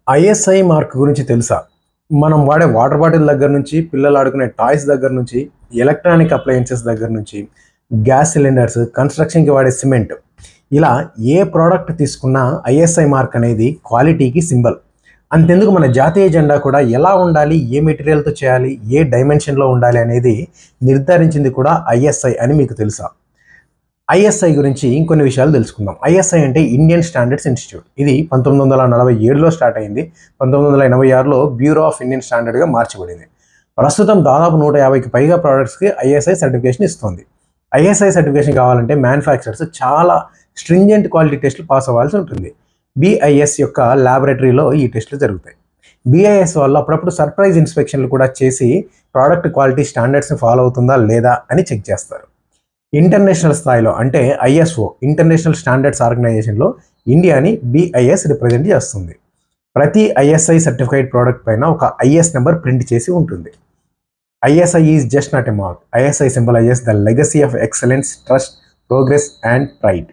ISI mark గురించి తెలుసా? మనం వాడే వాటర్ బాటిల్ దగ్గర నుంచి, పిల్లలు ఆడుకునే టాయ్స్ దగ్గర నుంచి, ఎలక్ట్రానిక్ అప్లయన్సెస్ దగ్గర నుంచి, గ్యాస్ సిలిండర్స్, కన్స్ట్రక్షన్‌కి వాడే సిమెంట్, ఇలా ఏ ప్రోడక్ట్ తీసుకున్నా ఐఎస్ఐ మార్క్ అనేది క్వాలిటీకి సింబల్. అంతెందుకు మన జాతీయ జెండా కూడా ఎలా ఉండాలి, ఏ మెటీరియల్‌తో చేయాలి, ఏ డైమెన్షన్‌లో ఉండాలి అనేది నిర్ధారించింది కూడా ఐఎస్ఐ అని మీకు తెలుసా? ఐఎస్ఐ గురించి ఇంకొన్ని విషయాలు తెలుసుకుందాం. ఐఎస్ఐ అంటే ఇండియన్ స్టాండర్డ్స్ ఇన్స్టిట్యూట్. ఇది 1947లో స్టార్ట్ అయింది. 1986లో బ్యూరో ఆఫ్ ఇండియన్ స్టాండర్డ్గా మార్చబడింది. ప్రస్తుతం దాదాపు 150కి పైగా ప్రోడక్ట్స్కి ఐఎస్ఐ సర్టిఫికేషన్ ఇస్తుంది. ఐఎస్ఐ సర్టిఫికేషన్ కావాలంటే మ్యానుఫ్యాక్చరర్స్ చాలా స్ట్రింజెంట్ క్వాలిటీ టెస్టులు పాస్ అవ్వాల్సి ఉంటుంది. బిఐఎస్ యొక్క ల్యాబొరేటరీలో ఈ టెస్టులు జరుగుతాయి. బిఐఎస్ వాళ్ళు అప్పుడప్పుడు సర్ప్రైజ్ ఇన్స్పెక్షన్లు కూడా చేసి ప్రోడక్ట్ క్వాలిటీ స్టాండర్డ్స్ని ఫాలో అవుతుందా లేదా అని చెక్ చేస్తారు. ఇంటర్నేషనల్ స్థాయిలో అంటే ఐఎస్ఓ ఇంటర్నేషనల్ స్టాండర్డ్స్ ఆర్గనైజేషన్లో ఇండియాని బిఐఎస్ రిప్రజెంట్ చేస్తుంది. ప్రతి ఐఎస్ఐ సర్టిఫైడ్ ప్రోడక్ట్ పైన ఒక ఐఎస్ నెంబర్ ప్రింట్ చేసి ఉంటుంది. ISI is just not a mark. ISI symbolises the legacy of excellence, trust, progress and pride.